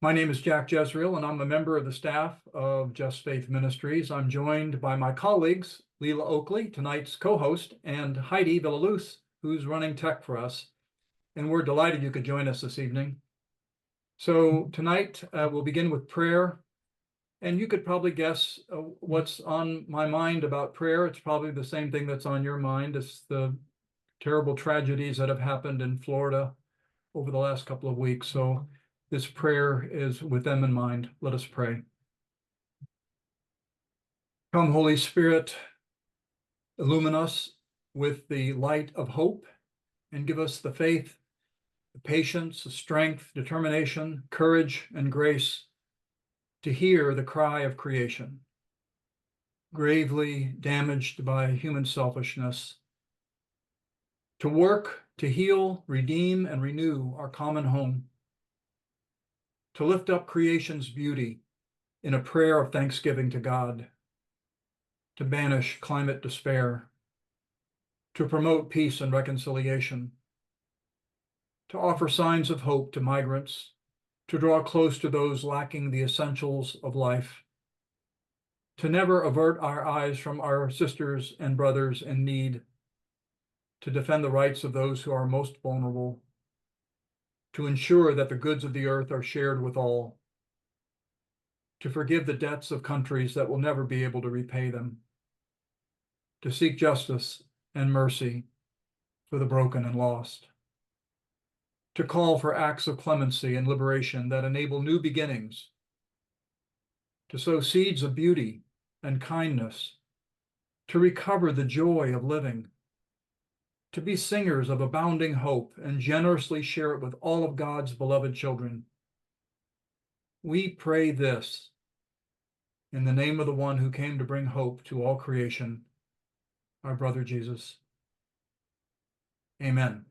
My name is Jack Jezreel, and I'm a member of the staff of Just Faith Ministries. I'm joined by my colleagues, Leila Oakley, tonight's co-host, and Heidi Villaluz, who's running tech for us. And we're delighted you could join us this evening. So tonight, we'll begin with prayer. And you could probably guess what's on my mind about prayer. It's probably the same thing that's on your mind. It's the terrible tragedies that have happened in Florida over the last couple of weeks. So this prayer is with them in mind. Let us pray. Come, Holy Spirit, illumine us with the light of hope and give us the faith, the patience, the strength, determination, courage, and grace to hear the cry of creation, gravely damaged by human selfishness, to work, to heal, redeem, and renew our common home, to lift up creation's beauty in a prayer of thanksgiving to God, to banish climate despair, to promote peace and reconciliation, to offer signs of hope to migrants, to draw close to those lacking the essentials of life, to never avert our eyes from our sisters and brothers in need, to defend the rights of those who are most vulnerable, to ensure that the goods of the earth are shared with all, to forgive the debts of countries that will never be able to repay them, to seek justice and mercy for the broken and lost, to call for acts of clemency and liberation that enable new beginnings, to sow seeds of beauty and kindness, to recover the joy of living, to be singers of abounding hope and generously share it with all of God's beloved children. We pray this in the name of the one who came to bring hope to all creation, our brother Jesus. Amen.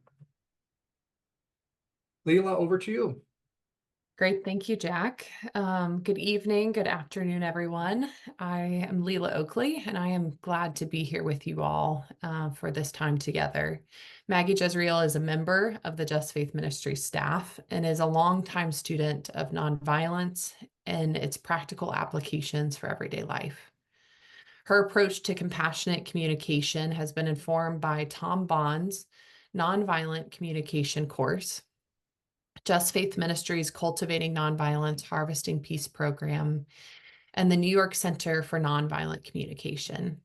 Leila, over to you. Great. Thank you, Jack. Good evening, good afternoon, everyone. I am Leila Oakley, and I am glad to be here with you all for this time together. Maggie Jezreel is a member of the Just Faith Ministry staff and is a longtime student of nonviolence and its practical applications for everyday life. Her approach to compassionate communication has been informed by Tom Bond's Nonviolent Communication course, Just Faith Ministries Cultivating Nonviolence, Harvesting Peace program, and the New York Center for Nonviolent Communication.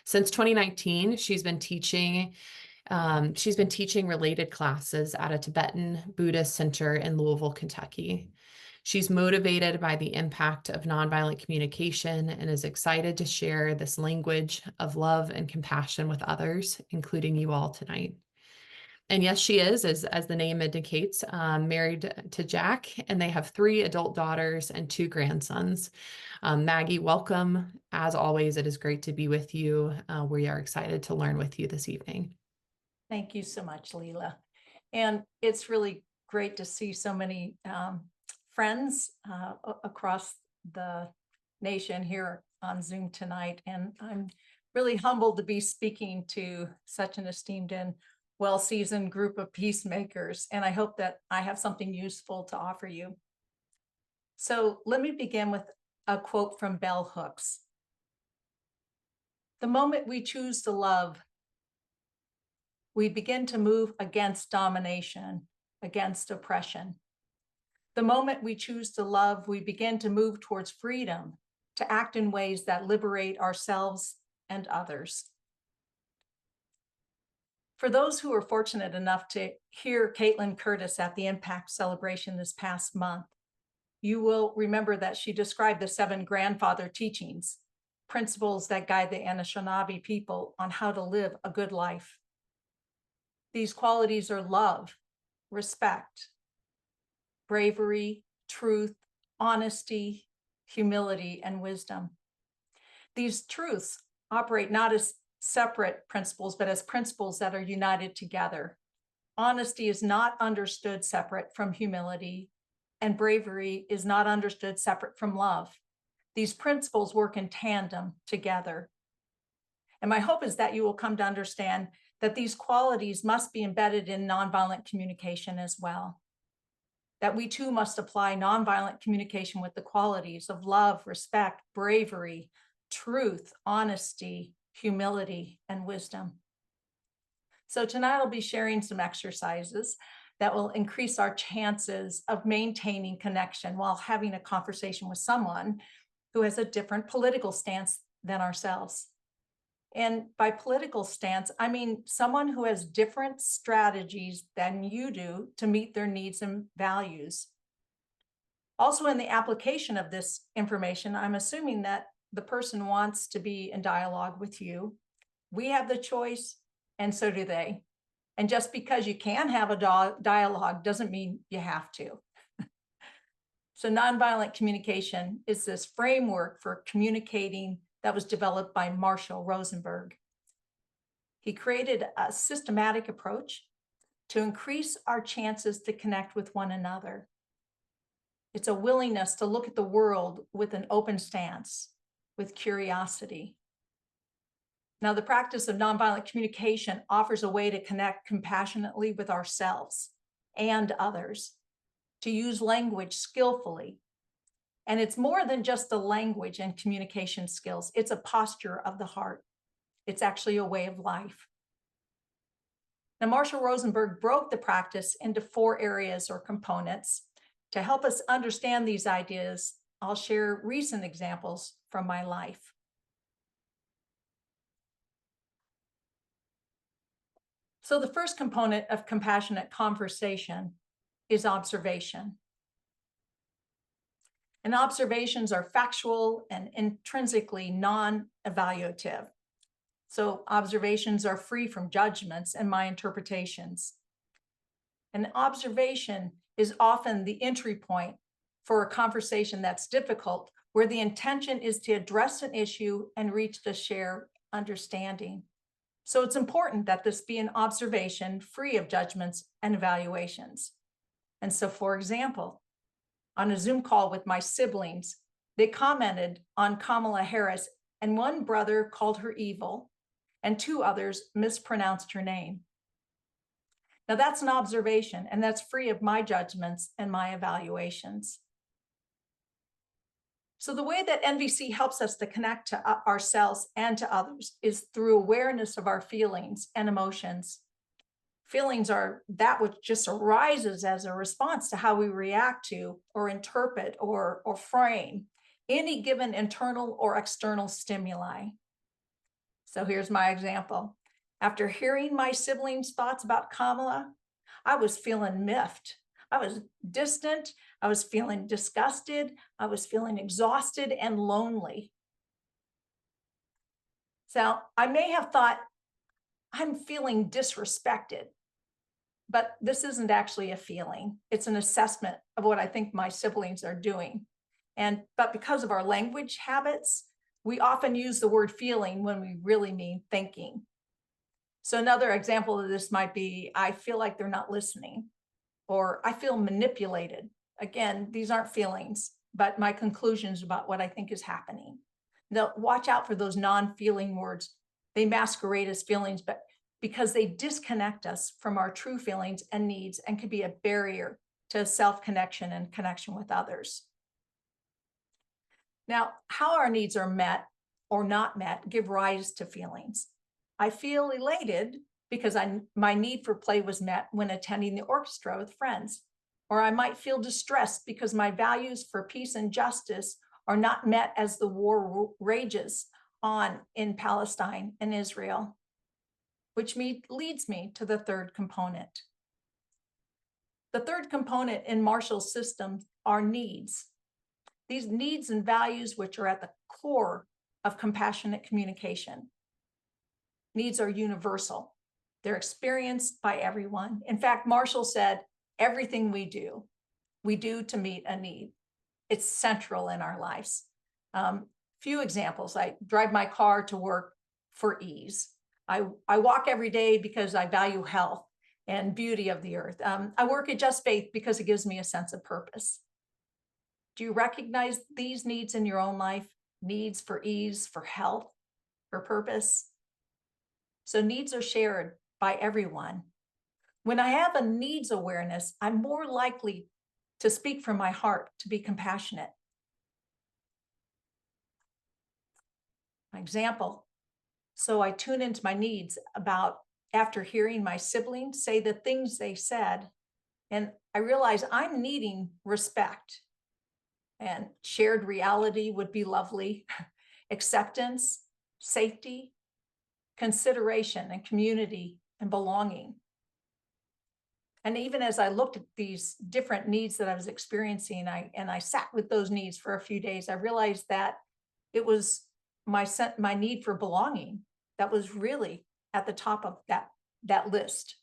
Since 2019, she's been teaching related classes at a Tibetan Buddhist center in Louisville, Kentucky. She's motivated by the impact of nonviolent communication and is excited to share this language of love and compassion with others, including you all tonight. And yes, she is, as the name indicates, married to Jack, and they have 3 adult daughters and 2 grandsons. Maggie, welcome. As always, it is great to be with you. We are excited to learn with you this evening. Thank you so much, Leila. And it's really great to see so many friends across the nation here on Zoom tonight. And I'm really humbled to be speaking to such an esteemed and well-seasoned group of peacemakers, and I hope that I have something useful to offer you. So let me begin with a quote from Bell Hooks. The moment we choose to love, we begin to move against domination, against oppression. The moment we choose to love, we begin to move towards freedom, to act in ways that liberate ourselves and others. For those who were fortunate enough to hear Caitlin Curtis at the Impact celebration this past month, you will remember that she described the 7 grandfather teachings, principles that guide the Anishinaabe people on how to live a good life. These qualities are love, respect, bravery, truth, honesty, humility, and wisdom. These truths operate not as separate principles, but as principles that are united together. Honesty is not understood separate from humility, and bravery is not understood separate from love. These principles work in tandem together. And my hope is that you will come to understand that these qualities must be embedded in nonviolent communication as well. that we too must apply nonviolent communication with the qualities of love, respect, bravery, truth, honesty, humility, and wisdom. So tonight I'll be sharing some exercises that will increase our chances of maintaining connection while having a conversation with someone who has a different political stance than ourselves. And by political stance, I mean someone who has different strategies than you do to meet their needs and values. Also, in the application of this information, I'm assuming that the person wants to be in dialogue with you. We have the choice, and so do they. And just because you can have a dialogue doesn't mean you have to. So nonviolent communication is this framework for communicating that was developed by Marshall Rosenberg. He created a systematic approach to increase our chances to connect with one another. It's a willingness to look at the world with an open stance, with curiosity. Now, the practice of nonviolent communication offers a way to connect compassionately with ourselves and others, to use language skillfully. And it's more than just the language and communication skills. It's a posture of the heart. It's actually a way of life. Now, Marshall Rosenberg broke the practice into 4 areas or components. To help us understand these ideas, I'll share recent examples from my life. So the first component of compassionate conversation is observation. And observations are factual and intrinsically non-evaluative. So observations are free from judgments and my interpretations. An observation is often the entry point for a conversation that's difficult, where the intention is to address an issue and reach a shared understanding. So it's important that this be an observation free of judgments and evaluations. And so, for example, on a Zoom call with my siblings, they commented on Kamala Harris, and one brother called her evil, and 2 others mispronounced her name. Now that's an observation, and that's free of my judgments and my evaluations. So the way that NVC helps us to connect to ourselves and to others is through awareness of our feelings and emotions. Feelings are that which just arises as a response to how we react to or interpret or frame any given internal or external stimuli. So here's my example. After hearing my siblings' thoughts about Kamala, I was feeling miffed. I was distant. I was feeling disgusted. I was feeling exhausted and lonely. So I may have thought, I'm feeling disrespected, but this isn't actually a feeling. It's an assessment of what I think my siblings are doing. But because of our language habits, we often use the word feeling when we really mean thinking. So another example of this might be, I feel like they're not listening, or I feel manipulated. Again, these aren't feelings, but my conclusions about what I think is happening. Now, watch out for those non-feeling words. They masquerade as feelings, but because they disconnect us from our true feelings and needs and can be a barrier to self-connection and connection with others. Now, how our needs are met or not met give rise to feelings. I feel elated because my need for play was met when attending the orchestra with friends. Or I might feel distressed because my values for peace and justice are not met as the war rages on in Palestine and Israel, which leads me to the third component. The third component in Marshall's system are needs. These needs and values which are at the core of compassionate communication. Needs are universal. They're experienced by everyone. In fact, Marshall said, everything we do to meet a need. It's central in our lives. Few examples. I drive my car to work for ease. I walk every day because I value health and beauty of the earth. I work at Just Faith because it gives me a sense of purpose. Do you recognize these needs in your own life? Needs for ease, for health, for purpose? So needs are shared by everyone. When I have a needs awareness, I'm more likely to speak from my heart, to be compassionate. Example, so I tune into my needs about after hearing my siblings say the things they said, and I realize I'm needing respect, and shared reality would be lovely, acceptance, safety, consideration, and community and belonging. And even as I looked at these different needs that I was experiencing, I sat with those needs for a few days, I realized that it was my need for belonging that was really at the top of that list.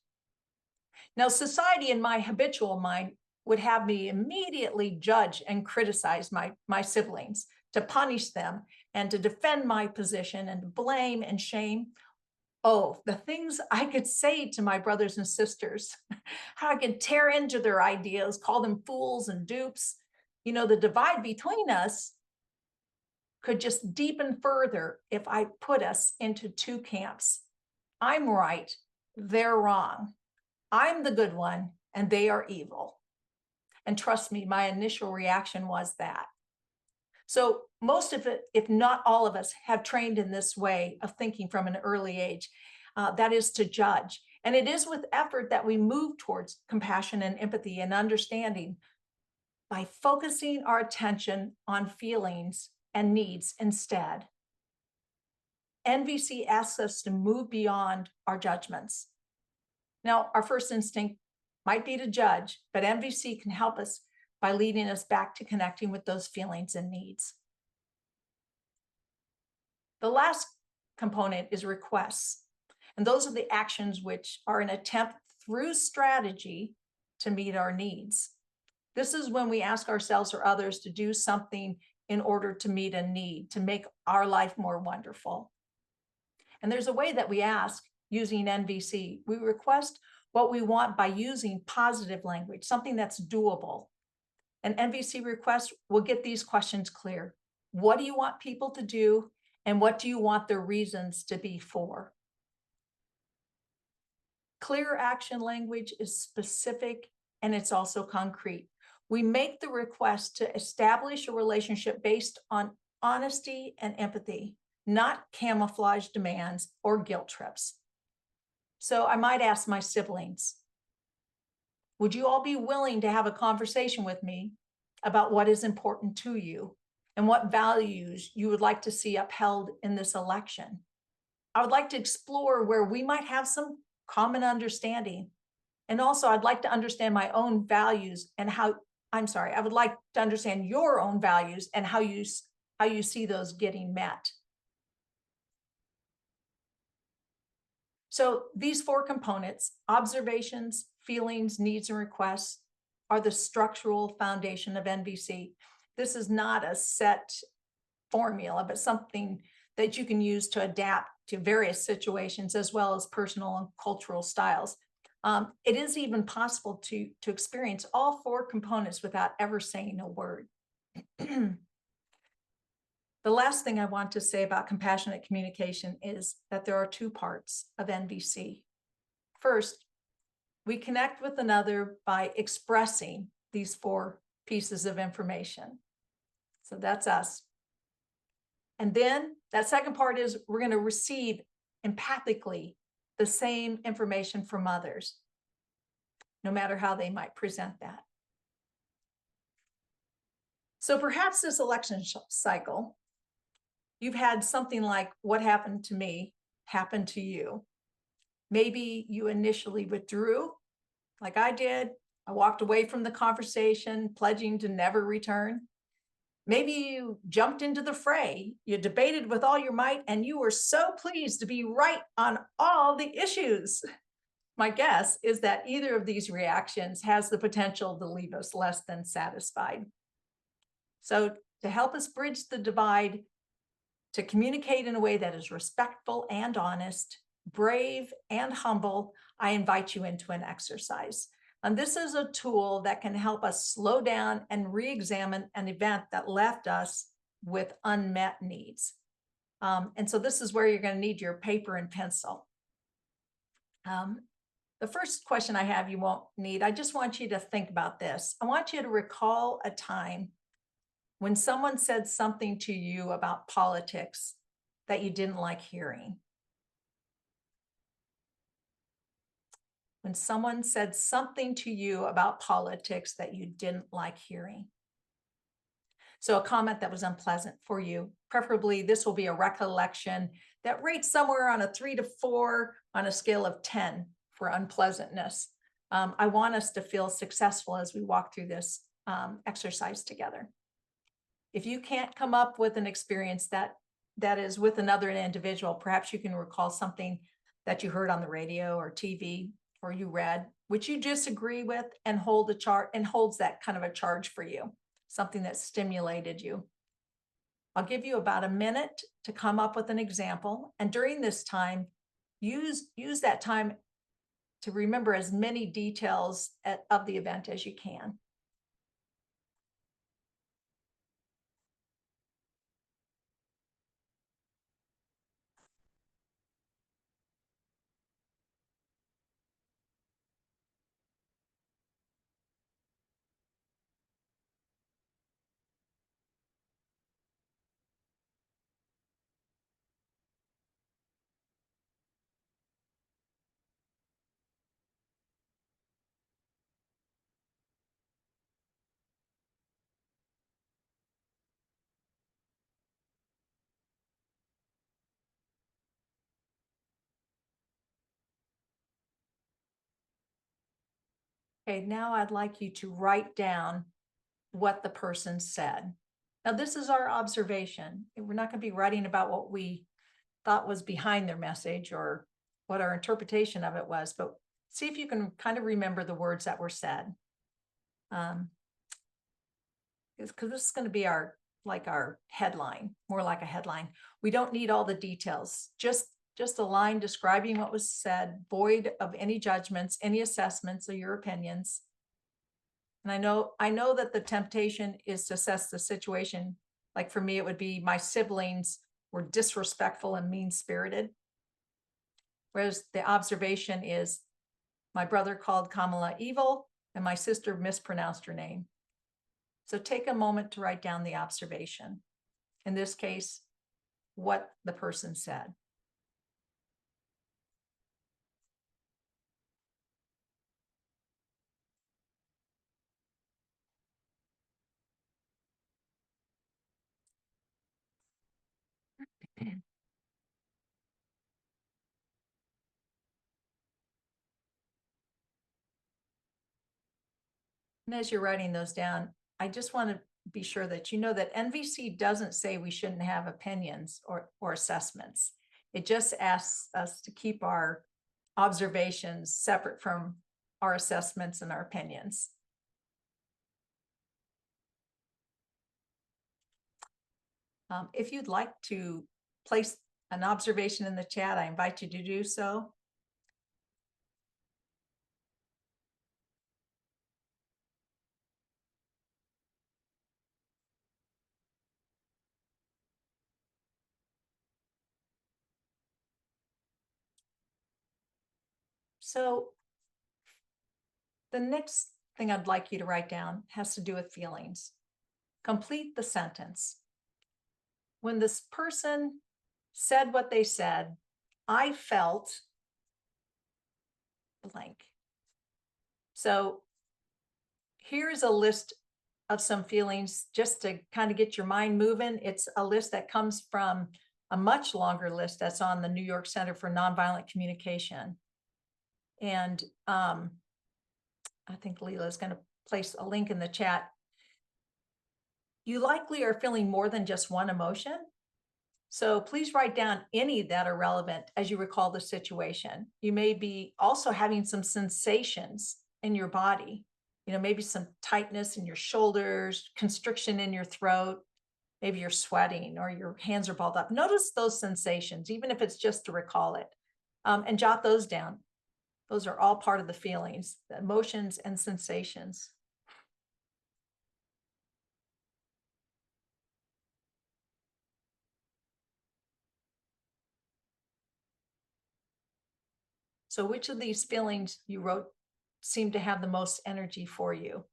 Now, society in my habitual mind would have me immediately judge and criticize my siblings, to punish them and to defend my position and to blame and shame. Oh, the things I could say to my brothers and sisters, how I could tear into their ideas, call them fools and dupes. You know, the divide between us could just deepen further if I put us into two camps. I'm right, they're wrong. I'm the good one and they are evil. And trust me, my initial reaction was that. So most of it, if not all of us, have trained in this way of thinking from an early age, that is to judge. And it is with effort that we move towards compassion and empathy and understanding by focusing our attention on feelings and needs instead. NVC asks us to move beyond our judgments. Now, our first instinct might be to judge, but NVC can help us by leading us back to connecting with those feelings and needs. The last component is requests. And those are the actions which are an attempt through strategy to meet our needs. This is when we ask ourselves or others to do something in order to meet a need, to make our life more wonderful. And there's a way that we ask using NVC. We request what we want by using positive language, something that's doable. An NVC request will get these questions clear. What do you want people to do? And what do you want their reasons to be for? Clear action language is specific and it's also concrete. We make the request to establish a relationship based on honesty and empathy, not camouflage demands or guilt trips. So I might ask my siblings, would you all be willing to have a conversation with me about what is important to you and what values you would like to see upheld in this election? I would like to explore where we might have some common understanding. And also I'd like to understand my own values and I would like to understand your own values and how you see those getting met. So these four components, observations, feelings, needs, and requests, are the structural foundation of NVC. This is not a set formula, but something that you can use to adapt to various situations as well as personal and cultural styles. It is even possible to experience all four components without ever saying a word. The last thing I want to say about compassionate communication is that there are two parts of NVC. First, we connect with another by expressing these four pieces of information. So that's us. And then that second part is we're going to receive empathically the same information from others, no matter how they might present that. So perhaps this election cycle, you've had something like what happened to me happen to you. Maybe you initially withdrew, like I did. I walked away from the conversation, pledging to never return. Maybe you jumped into the fray, you debated with all your might, and you were so pleased to be right on all the issues. My guess is that either of these reactions has the potential to leave us less than satisfied. So to help us bridge the divide, to communicate in a way that is respectful and honest, brave and humble, I invite you into an exercise. And this is a tool that can help us slow down and re-examine an event that left us with unmet needs. And so this is where you're going to need your paper and pencil. The The first question I have you won't need. I just want you to think about this. I want you to recall a time when someone said something to you about politics that you didn't like hearing. When someone said something to you about politics that you didn't like hearing. So a comment that was unpleasant for you. Preferably, this will be a recollection that rates somewhere on a 3 to 4 on a scale of 10 for unpleasantness. I want us to feel successful as we walk through this exercise together. If you can't come up with an experience that is with another individual, perhaps you can recall something that you heard on the radio or TV or you read, which you disagree with, and holds that kind of a charge for you, something that stimulated you. I'll give you about a minute to come up with an example. And during this time, use that time to remember as many details of the event as you can. Okay, now I'd like you to write down what the person said. Now, this is our observation. We're not going to be writing about what we thought was behind their message or what our interpretation of it was, but see if you can kind of remember the words that were said. Because this is going to be our headline, more like a headline. We don't need all the details, just a line describing what was said, void of any judgments, any assessments or your opinions. And I know that the temptation is to assess the situation. Like for me, it would be my siblings were disrespectful and mean-spirited. Whereas the observation is my brother called Kamala evil and my sister mispronounced her name. So take a moment to write down the observation. In this case, what the person said. And as you're writing those down, I just want to be sure that you know that NVC doesn't say we shouldn't have opinions or assessments. It just asks us to keep our observations separate from our assessments and our opinions. If you'd like to place an observation in the chat, I invite you to do so. So the next thing I'd like you to write down has to do with feelings. Complete the sentence. When this person said what they said, I felt blank. So here's a list of some feelings just to kind of get your mind moving. It's a list that comes from a much longer list that's on the New York Center for Nonviolent Communication. And I think Leela is going to place a link in the chat. You likely are feeling more than just one emotion. So please write down any that are relevant as you recall the situation. You may be also having some sensations in your body, maybe some tightness in your shoulders, constriction in your throat, maybe you're sweating or your hands are balled up. Notice those sensations, even if it's just to recall it, and jot those down. Those are all part of the feelings, the emotions and sensations. So which of these feelings you wrote seem to have the most energy for you?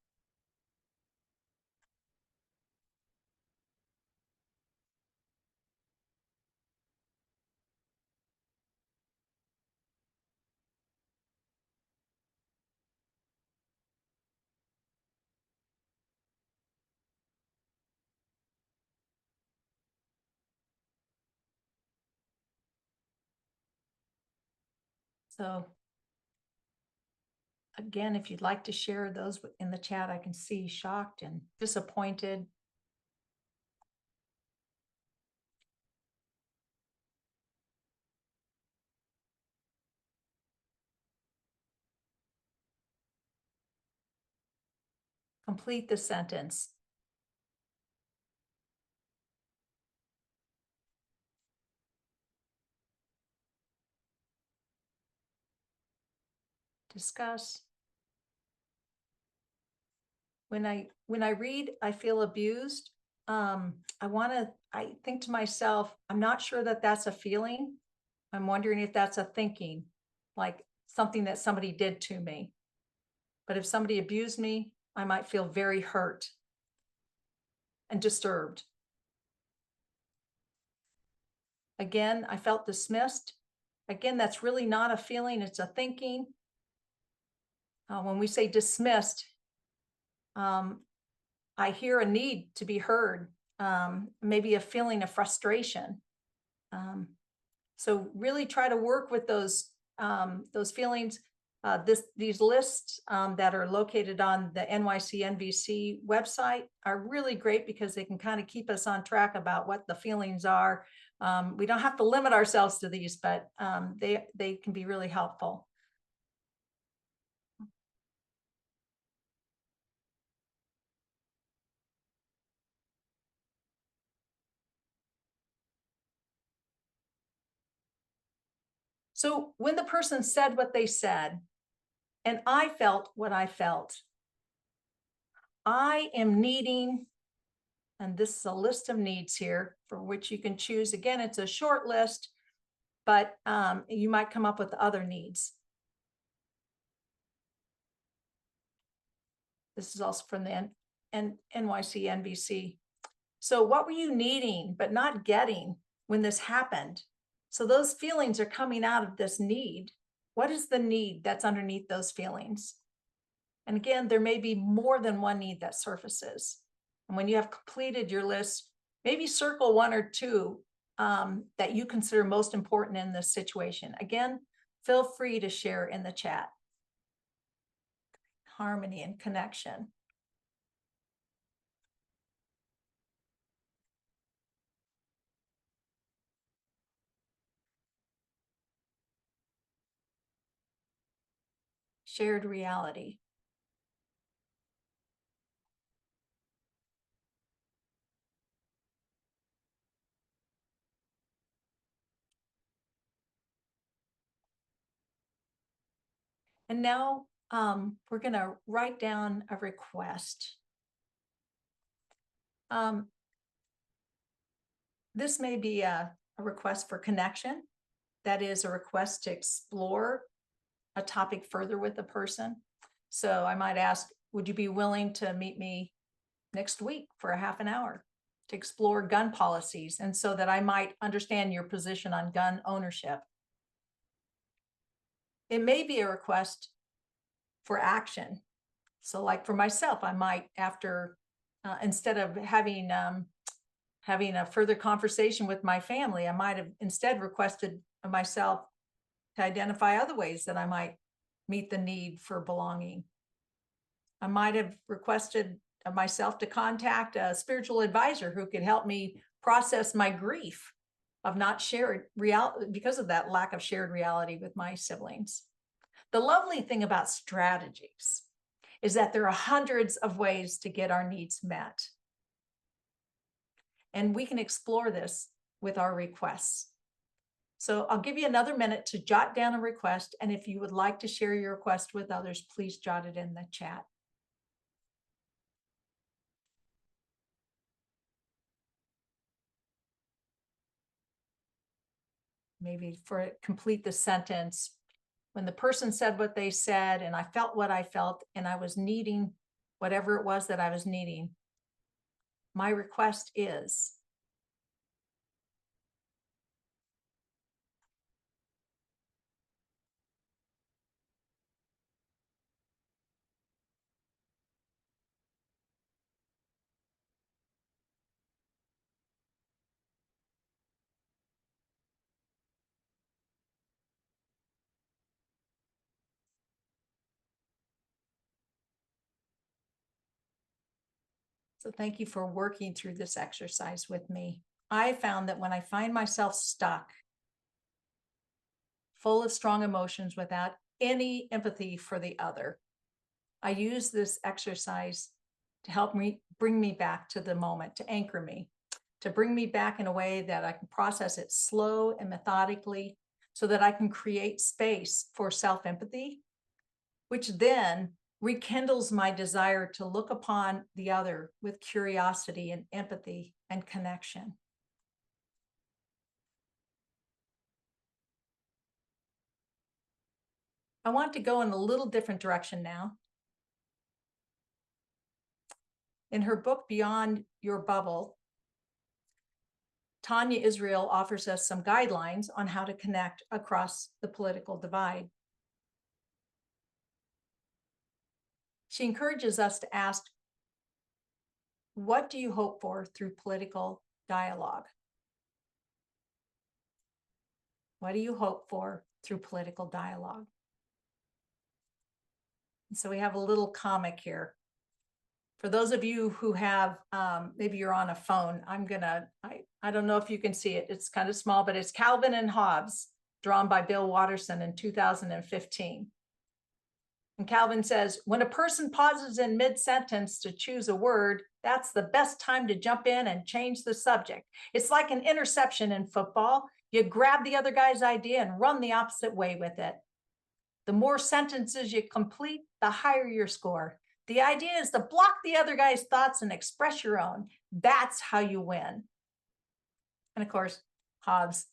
So again, if you'd like to share those in the chat, I can see shocked and disappointed. Complete the sentence. Discuss. When I read, I feel abused. I think to myself, I'm not sure that that's a feeling. I'm wondering if that's a thinking, like something that somebody did to me. But if somebody abused me, I might feel very hurt and disturbed. Again, I felt dismissed. Again, that's really not a feeling, it's a thinking. When we say dismissed, I hear a need to be heard, maybe a feeling of frustration. So really try to work with those feelings. These lists that are located on the NYC website are really great because they can kind of keep us on track about what the feelings are. We don't have to limit ourselves to these, but they can be really helpful. So when the person said what they said, and I felt what I felt, I am needing, and this is a list of needs here for which you can choose. Again, it's a short list, but you might come up with other needs. This is also from the NYC. So what were you needing but not getting when this happened? So those feelings are coming out of this need. What is the need that's underneath those feelings? And again, there may be more than one need that surfaces. And when you have completed your list, maybe circle one or two that you consider most important in this situation. Again, feel free to share in the chat. Harmony and connection. Shared reality. And now we're going to write down a request. This may be a request for connection. That is a request to explore a topic further with the person. So I might ask, would you be willing to meet me next week for a half an hour to explore gun policies, and so that I might understand your position on gun ownership? It may be a request for action. So like for myself, I might, after instead of having a further conversation with my family, I might have instead requested myself to identify other ways that I might meet the need for belonging. I might have requested myself to contact a spiritual advisor who could help me process my grief of not shared reality because of that lack of shared reality with my siblings. The lovely thing about strategies is that there are hundreds of ways to get our needs met. And we can explore this with our requests. So I'll give you another minute to jot down a request. And if you would like to share your request with others, please jot it in the chat. Maybe for complete the sentence, when the person said what they said and I felt what I felt and I was needing whatever it was that I was needing, my request is so thank you for working through this exercise with me. I found that when I find myself stuck, full of strong emotions without any empathy for the other, I use this exercise to help me bring me back to the moment, to anchor me, to bring me back in a way that I can process it slow and methodically so that I can create space for self-empathy, which then rekindles my desire to look upon the other with curiosity and empathy and connection. I want to go in a little different direction now. In her book, Beyond Your Bubble, Tanya Israel offers us some guidelines on how to connect across the political divide. She encourages us to ask, what do you hope for through political dialogue? What do you hope for through political dialogue? And so we have a little comic here. For those of you who have, maybe you're on a phone, I don't know if you can see it. It's kind of small, but it's Calvin and Hobbes, drawn by Bill Watterson in 2015. And Calvin says, when a person pauses in mid-sentence to choose a word, that's the best time to jump in and change the subject. It's like an interception in football. You grab the other guy's idea and run the opposite way with it. The more sentences you complete, the higher your score. The idea is to block the other guy's thoughts and express your own. That's how you win. And of course, Hobbes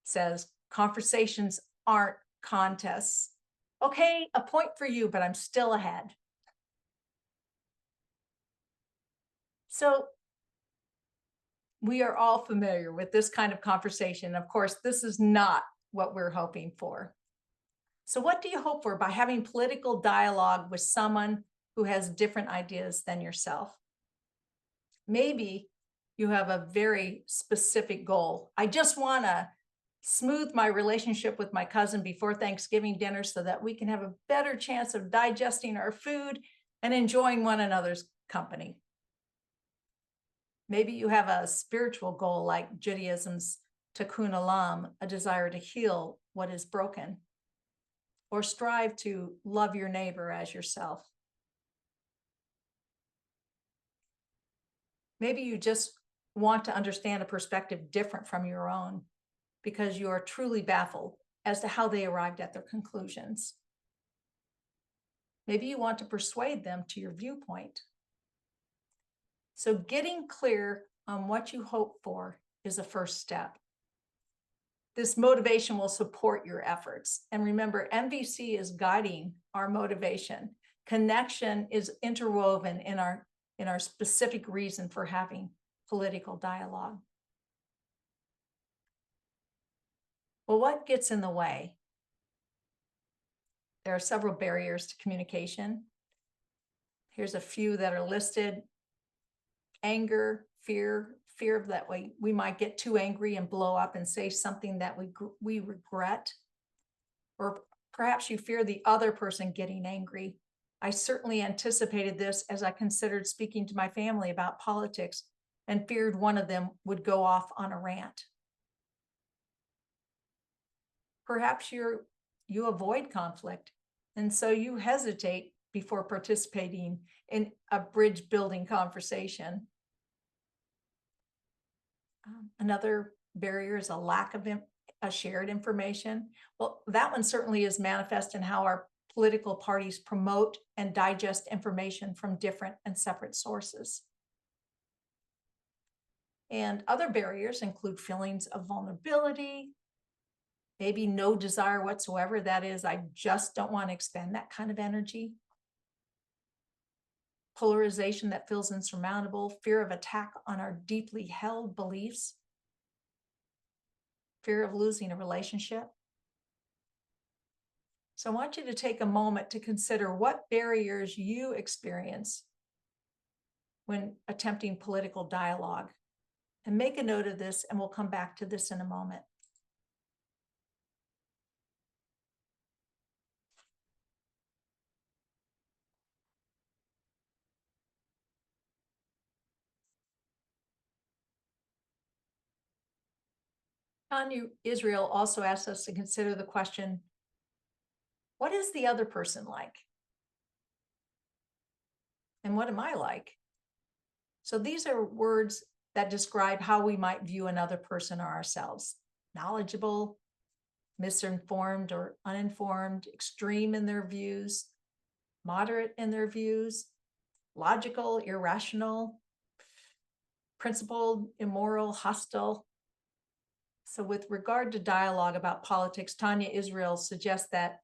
says, conversations aren't contests. Okay, a point for you, but I'm still ahead. So we are all familiar with this kind of conversation. Of course, this is not what we're hoping for. So what do you hope for by having political dialogue with someone who has different ideas than yourself? Maybe you have a very specific goal. I just want to smooth my relationship with my cousin before Thanksgiving dinner so that we can have a better chance of digesting our food and enjoying one another's company. Maybe you have a spiritual goal like Judaism's tikkun olam, a desire to heal what is broken, or strive to love your neighbor as yourself. Maybe you just want to understand a perspective different from your own because you are truly baffled as to how they arrived at their conclusions. Maybe you want to persuade them to your viewpoint. So getting clear on what you hope for is a first step. This motivation will support your efforts. And remember, MVC is guiding our motivation. Connection is interwoven in our specific reason for having political dialogue. Well, what gets in the way? There are several barriers to communication. Here's a few that are listed. Anger, fear that we might get too angry and blow up and say something that we regret. Or perhaps you fear the other person getting angry. I certainly anticipated this as I considered speaking to my family about politics and feared one of them would go off on a rant. Perhaps you avoid conflict, and so you hesitate before participating in a bridge building conversation. Another barrier is a lack of a shared information. Well, that one certainly is manifest in how our political parties promote and digest information from different and separate sources. And other barriers include feelings of vulnerability, maybe no desire whatsoever. That is, I just don't want to expend that kind of energy. Polarization that feels insurmountable, fear of attack on our deeply held beliefs, fear of losing a relationship. So I want you to take a moment to consider what barriers you experience when attempting political dialogue, and make a note of this, and we'll come back to this in a moment. Jezreel also asks us to consider the question, what is the other person like? And what am I like? So these are words that describe how we might view another person or ourselves: knowledgeable, misinformed or uninformed, extreme in their views, moderate in their views, logical, irrational, principled, immoral, hostile. So with regard to dialogue about politics, Tanya Israel suggests that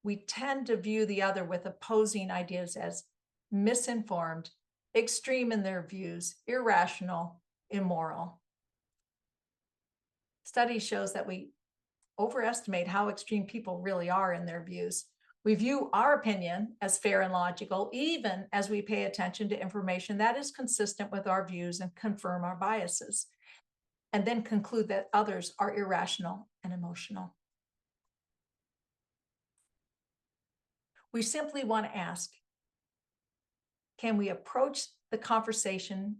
we tend to view the other with opposing ideas as misinformed, extreme in their views, irrational, immoral. Study shows that we overestimate how extreme people really are in their views. We view our opinion as fair and logical, even as we pay attention to information that is consistent with our views and confirm our biases, and then conclude that others are irrational and emotional. We simply want to ask, can we approach the conversation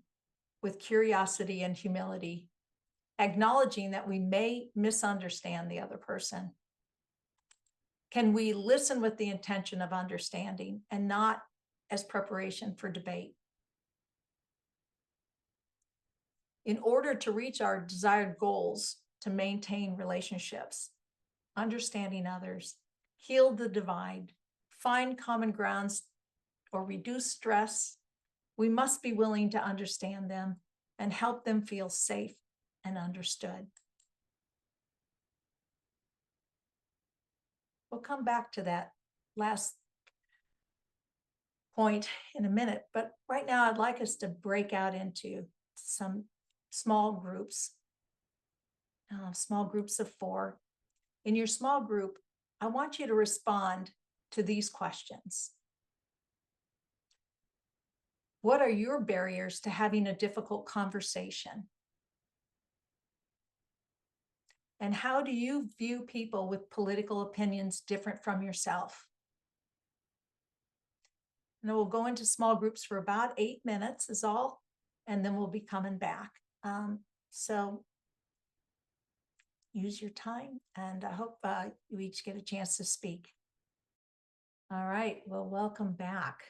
with curiosity and humility, acknowledging that we may misunderstand the other person? Can we listen with the intention of understanding and not as preparation for debate? In order to reach our desired goals, to maintain relationships, understanding others, heal the divide, find common grounds, or reduce stress, we must be willing to understand them and help them feel safe and understood. We'll come back to that last point in a minute, but right now I'd like us to break out into some small groups of 4. In your small group, I want you to respond to these questions. What are your barriers to having a difficult conversation? And how do you view people with political opinions different from yourself? And then we'll go into small groups for about 8 minutes is all, and then we'll be coming back. So use your time, and I hope you each get a chance to speak. All right, well, welcome back.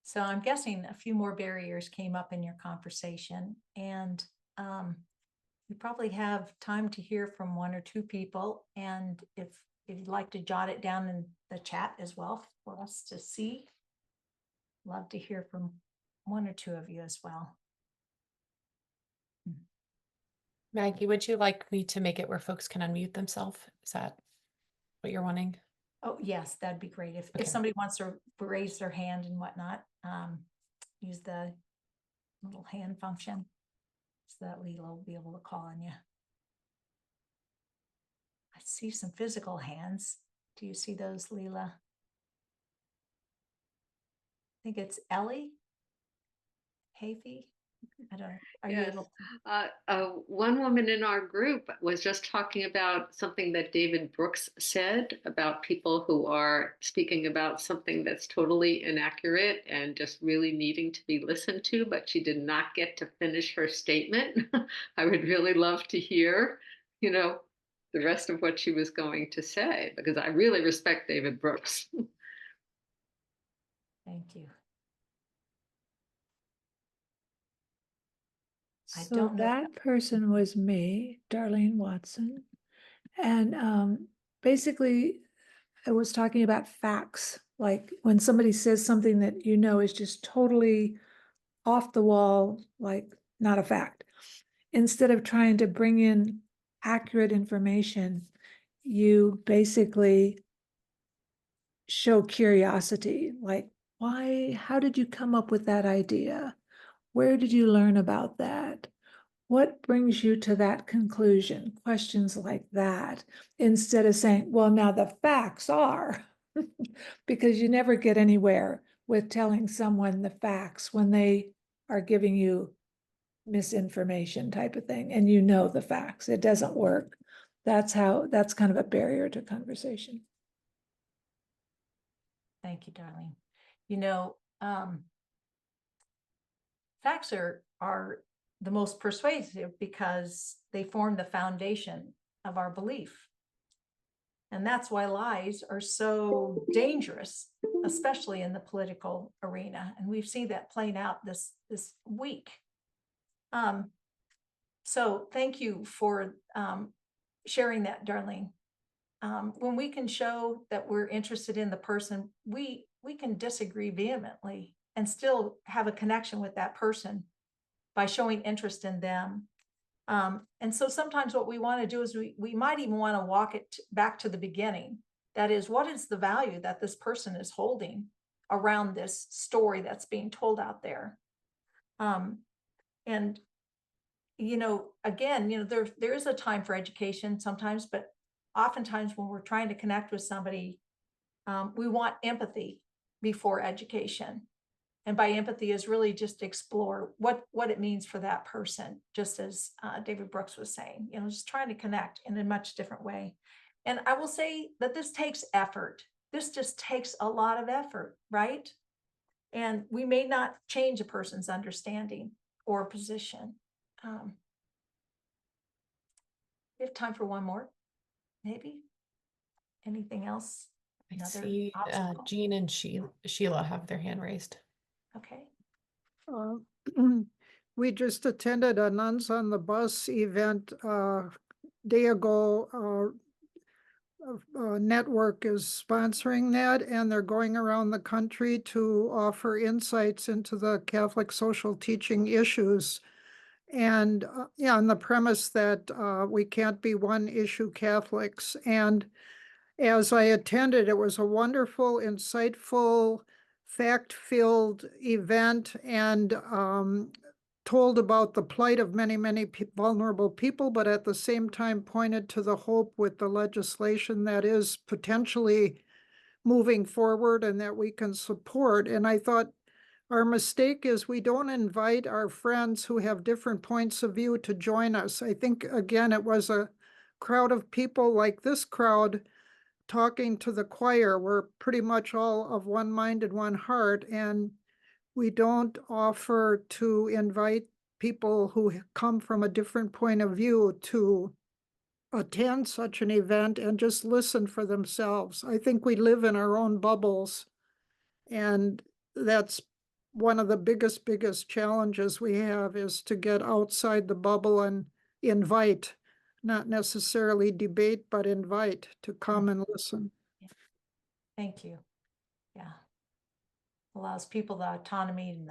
So I'm guessing a few more barriers came up in your conversation, and you probably have time to hear from 1 or 2 people. And if you'd like to jot it down in the chat as well for us to see, love to hear from 1 or 2 of you as well. Maggie, would you like me to make it where folks can unmute themselves? Is that what you're wanting? Oh, yes, that'd be great. If Okay. somebody wants to raise their hand and whatnot, use the little hand function so that Leela will be able to call on you. I see some physical hands. Do you see those, Leela? I think it's Ellie Hafey. I don't know. Are you Yes. able? One woman in our group was just talking about something that David Brooks said about people who are speaking about something that's totally inaccurate and just really needing to be listened to, but she did not get to finish her statement. I would really love to hear, the rest of what she was going to say, because I really respect David Brooks. Thank you. I So don't know. that person was me, Darlene Watson. And basically, I was talking about facts. Like when somebody says something that is just totally off the wall, like not a fact. Instead of trying to bring in accurate information, you basically show curiosity, like, how did you come up with that idea? Where did you learn about that? What brings you to that conclusion? Questions like that, instead of saying, well, now the facts are, because you never get anywhere with telling someone the facts when they are giving you misinformation type of thing, and you know the facts. It doesn't work. That's kind of a barrier to conversation. Thank you, Darlene. You know, facts are the most persuasive because they form the foundation of our belief. And that's why lies are so dangerous, especially in the political arena. And we've seen that playing out this week. So thank you for sharing that, Darlene. When we can show that we're interested in the person, we can disagree vehemently and still have a connection with that person by showing interest in them. And so sometimes what we want to do is we might even want to walk it back to the beginning. That is, what is the value that this person is holding around this story that's being told out there? And again, there is a time for education sometimes, but oftentimes when we're trying to connect with somebody, we want empathy before education. And by empathy is really just explore what it means for that person, just as David Brooks was saying, just trying to connect in a much different way. And I will say that this takes effort. This just takes a lot of effort, right? And we may not change a person's understanding or position. We have time for one more, maybe. Anything else? I Another see obstacle? Jean and Sheila have their hand raised. Okay. We just attended a Nuns on the Bus event day ago. Network is sponsoring that, and they're going around the country to offer insights into the Catholic social teaching issues. And on the premise that we can't be one issue Catholics. And as I attended, it was a wonderful, insightful, fact-filled event, and told about the plight of many, many vulnerable people, but at the same time pointed to the hope with the legislation that is potentially moving forward and that we can support. And I thought our mistake is we don't invite our friends who have different points of view to join us. I think, again, it was a crowd of people like this crowd talking to the choir. We're pretty much all of one mind and one heart, and we don't offer to invite people who come from a different point of view to attend such an event and just listen for themselves. I think we live in our own bubbles, and that's one of the biggest challenges we have, is to get outside the bubble and invite, not necessarily debate, but invite to come and listen. Thank you. Yeah. Allows people the autonomy and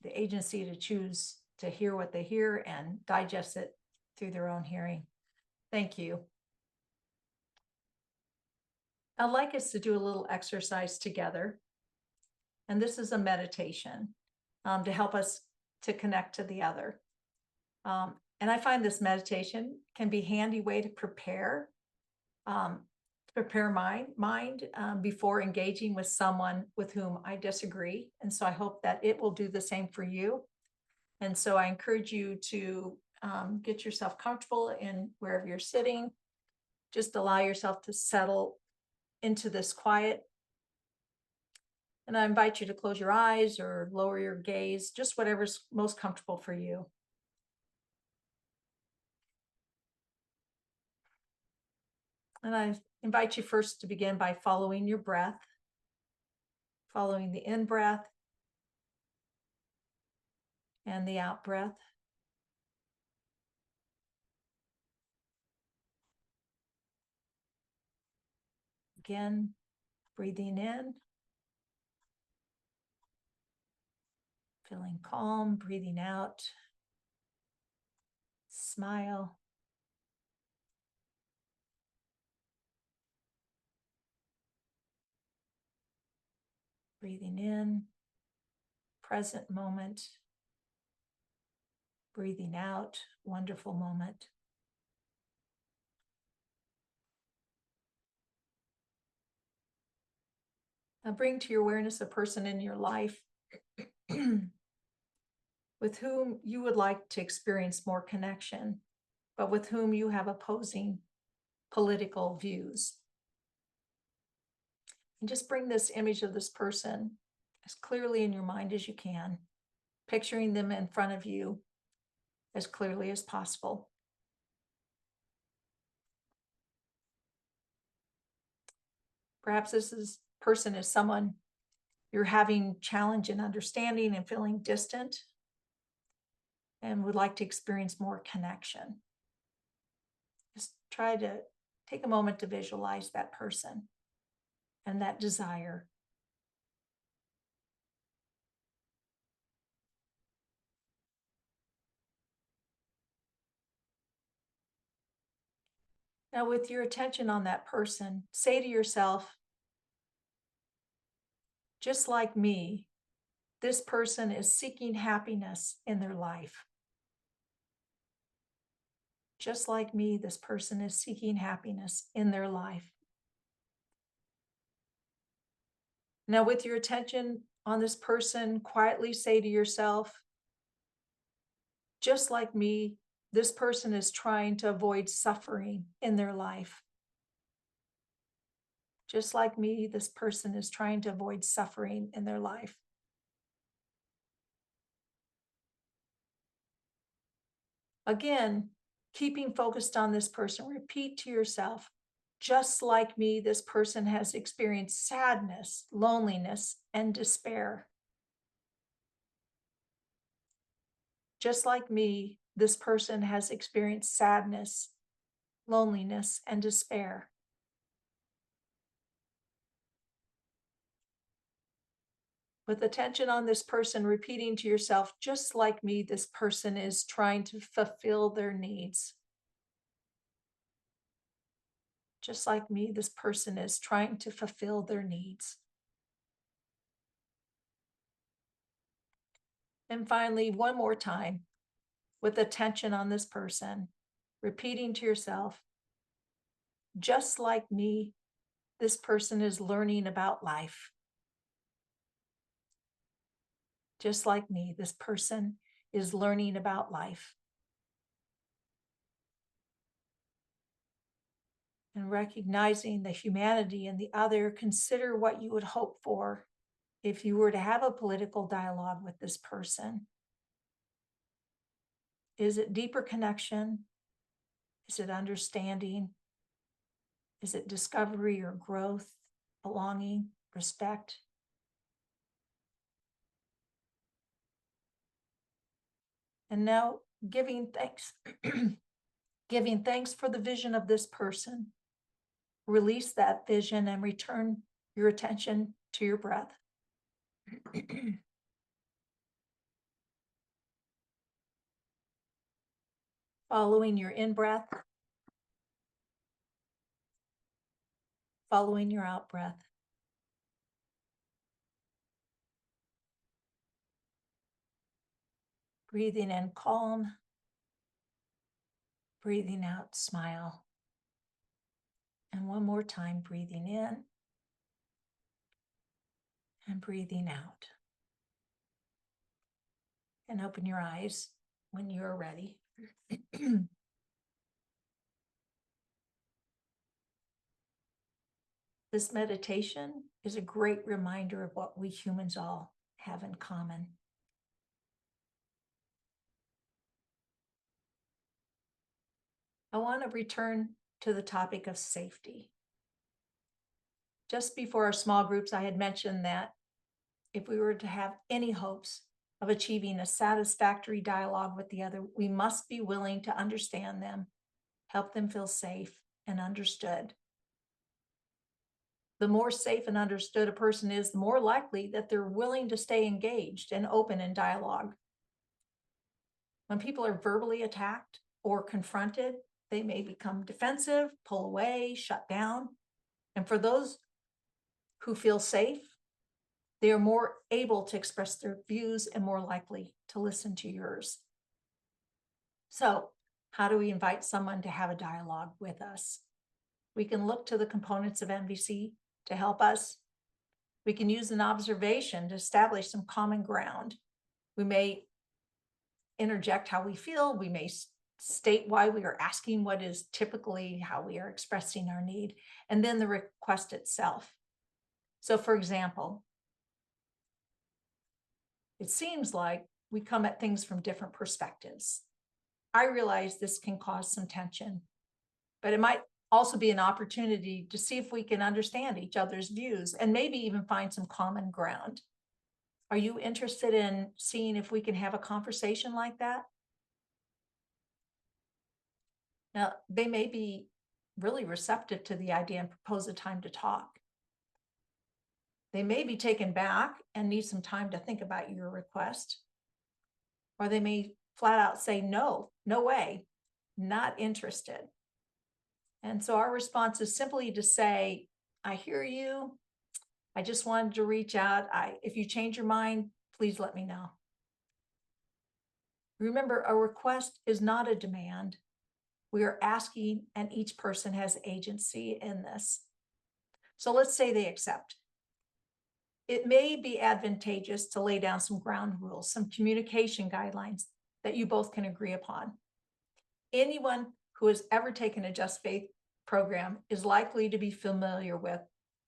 the agency to choose to hear what they hear and digest it through their own hearing. Thank you. I'd like us to do a little exercise together. And this is a meditation to help us to connect to the other. And I find this meditation can be a handy way to prepare mind before engaging with someone with whom I disagree. And so I hope that it will do the same for you. And so I encourage you to get yourself comfortable in wherever you're sitting. Just allow yourself to settle into this quiet. And I invite you to close your eyes or lower your gaze, just whatever's most comfortable for you. And I invite you first to begin by following your breath, following the in-breath and the out-breath. Again, breathing in, feeling calm, breathing out, smile. Breathing in, present moment. Breathing out, wonderful moment. Now bring to your awareness a person in your life with whom you would like to experience more connection, but with whom you have opposing political views. And just bring this image of this person as clearly in your mind as you can, picturing them in front of you as clearly as possible. Perhaps person is someone you're having challenge in understanding and feeling distant and would like to experience more connection. Just try to take a moment to visualize that person and that desire. Now, with your attention on that person, say to yourself, just like me, this person is seeking happiness in their life. Just like me, this person is seeking happiness in their life. Now, with your attention on this person, quietly say to yourself, just like me, this person is trying to avoid suffering in their life. Just like me, this person is trying to avoid suffering in their life. Again, keeping focused on this person, repeat to yourself, just like me, this person has experienced sadness, loneliness, and despair. Just like me, this person has experienced sadness, loneliness, and despair. With attention on this person, repeating to yourself, just like me, this person is trying to fulfill their needs. Just like me, this person is trying to fulfill their needs. And finally, one more time, with attention on this person, repeating to yourself, just like me, this person is learning about life. Just like me, this person is learning about life. And recognizing the humanity in the other, consider what you would hope for if you were to have a political dialogue with this person. Is it deeper connection? Is it understanding? Is it discovery or growth, belonging, respect? And now giving thanks, giving thanks for the vision of this person. Release that vision and return your attention to your breath. Following your in-breath, following your out-breath. Breathing in calm, breathing out smile. And one more time, breathing in and breathing out. And open your eyes when you're ready. This meditation is a great reminder of what we humans all have in common. I want to return to the topic of safety. Just before our small groups, I had mentioned that if we were to have any hopes of achieving a satisfactory dialogue with the other, we must be willing to understand them, help them feel safe and understood. The more safe and understood a person is, the more likely that they're willing to stay engaged and open in dialogue. When people are verbally attacked or confronted, they may become defensive, pull away, shut down. And for those who feel safe, They are more able to express their views and more likely to listen to yours. So, how do we invite someone to have a dialogue with us? We can look to the components of MVC to help us. We can use an observation to establish some common ground. We may interject how we feel. We may state why we are asking what is typically how we are expressing our need, and then the request itself. So, for example, it seems like we come at things from different perspectives. I realize this can cause some tension, but it might also be an opportunity to see if we can understand each other's views and maybe even find some common ground. Are you interested in seeing if we can have a conversation like that? Now, they may be really receptive to the idea and propose a time to talk. They may be taken back and need some time to think about your request. Or they may flat out say, no, no way, not interested. And so our response is simply to say, I hear you. I just wanted to reach out. If you change your mind, please let me know. Remember, a request is not a demand. We are asking, and each person has agency in this. So let's say they accept. It may be advantageous to lay down some ground rules, some communication guidelines that you both can agree upon. Anyone who has ever taken a Just Faith program is likely to be familiar with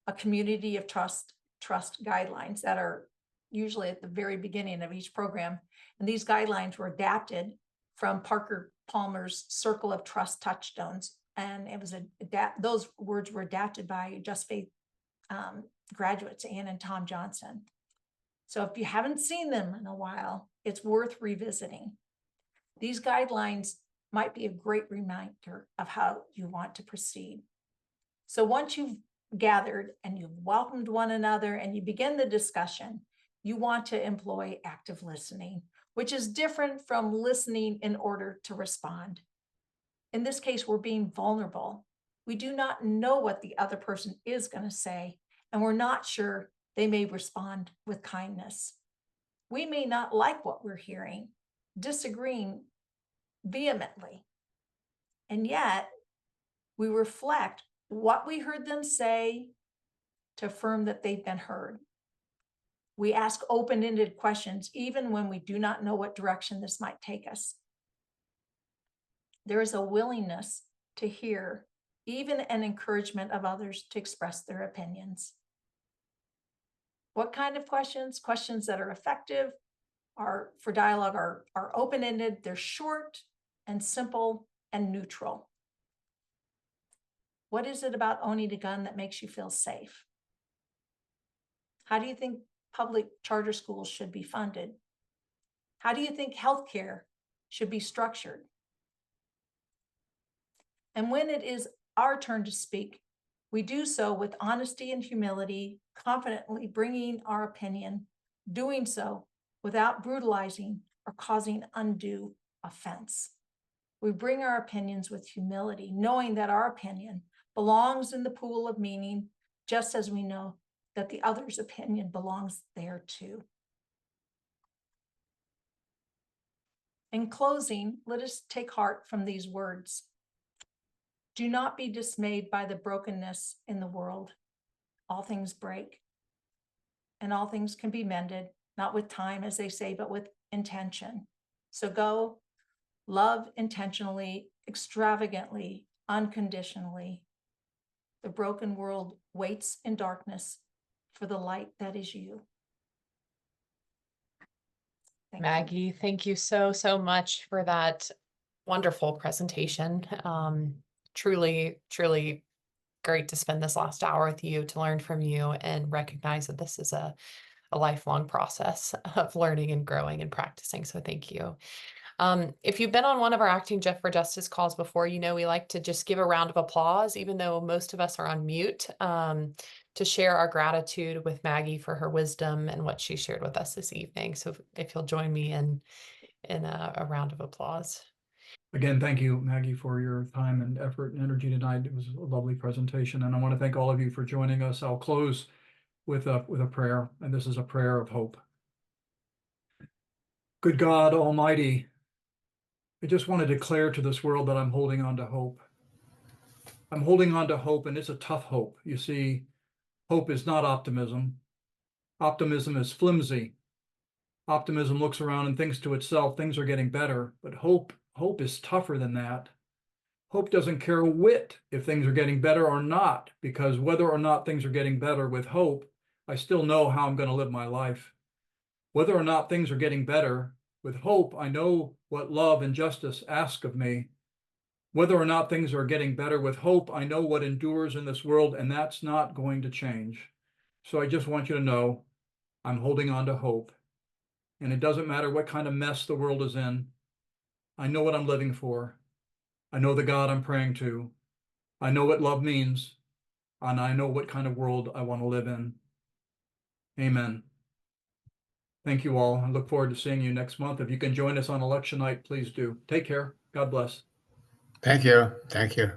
a community of trust guidelines that are usually at the very beginning of each program. And these guidelines were adapted from Parker Palmer's Circle of Trust Touchstones. And it was those words were adapted by Just Faith graduates, Ann and Tom Johnson. So if you haven't seen them in a while, it's worth revisiting. These guidelines might be a great reminder of how you want to proceed. So once you've gathered and you've welcomed one another and you begin the discussion, you want to employ active listening, which is different from listening in order to respond. In this case, we're being vulnerable. We do not know what the other person is going to say, and we're not sure they may respond with kindness. We may not like what we're hearing, disagreeing vehemently, and yet we reflect what we heard them say to affirm that they've been heard. We ask open-ended questions, even when we do not know what direction this might take us. There is a willingness to hear, even an encouragement of others to express their opinions. What kind of questions? Questions that are effective for dialogue are open-ended, they're short and simple and neutral. What is it about owning a gun that makes you feel safe? How do you think public charter schools should be funded? How do you think healthcare should be structured? And when it is our turn to speak, we do so with honesty and humility, confidently bringing our opinion, doing so without brutalizing or causing undue offense. We bring our opinions with humility, knowing that our opinion belongs in the pool of meaning, just as we know that the other's opinion belongs there too. In closing, let us take heart from these words. Do not be dismayed by the brokenness in the world. All things break, and all things can be mended, not with time, as they say, but with intention. So go, love intentionally, extravagantly, unconditionally. The broken world waits in darkness for the light that is you. Thank you. Maggie, thank you so much for that wonderful presentation. Truly great to spend this last hour with you, to learn from you and recognize that this is a lifelong process of learning and growing and practicing. So thank you. If you've been on one of our Acting Jeff for Justice calls before, you know we like to just give a round of applause, even though most of us are on mute, to share our gratitude with Maggie for her wisdom and what she shared with us this evening. So if you'll join me in a round of applause. Again, thank you, Maggie, for your time and effort and energy tonight. It was a lovely presentation, and I want to thank all of you for joining us. I'll close with a prayer, and this is a prayer of hope. Good God Almighty, I just want to declare to this world that I'm holding on to hope. I'm holding on to hope, and it's a tough hope. You see, hope is not optimism. Optimism is flimsy. Optimism looks around and thinks to itself, things are getting better, but hope is tougher than that. Hope doesn't care a whit if things are getting better or not, because whether or not things are getting better with hope, I still know how I'm going to live my life. Whether or not things are getting better, with hope, I know what love and justice ask of me. Whether or not things are getting better, with hope, I know what endures in this world, and that's not going to change. So I just want you to know I'm holding on to hope. And it doesn't matter what kind of mess the world is in. I know what I'm living for. I know the God I'm praying to. I know what love means, and I know what kind of world I want to live in. Amen. Thank you all. I look forward to seeing you next month. If you can join us on election night, please do. Take care. God bless. Thank you. Thank you.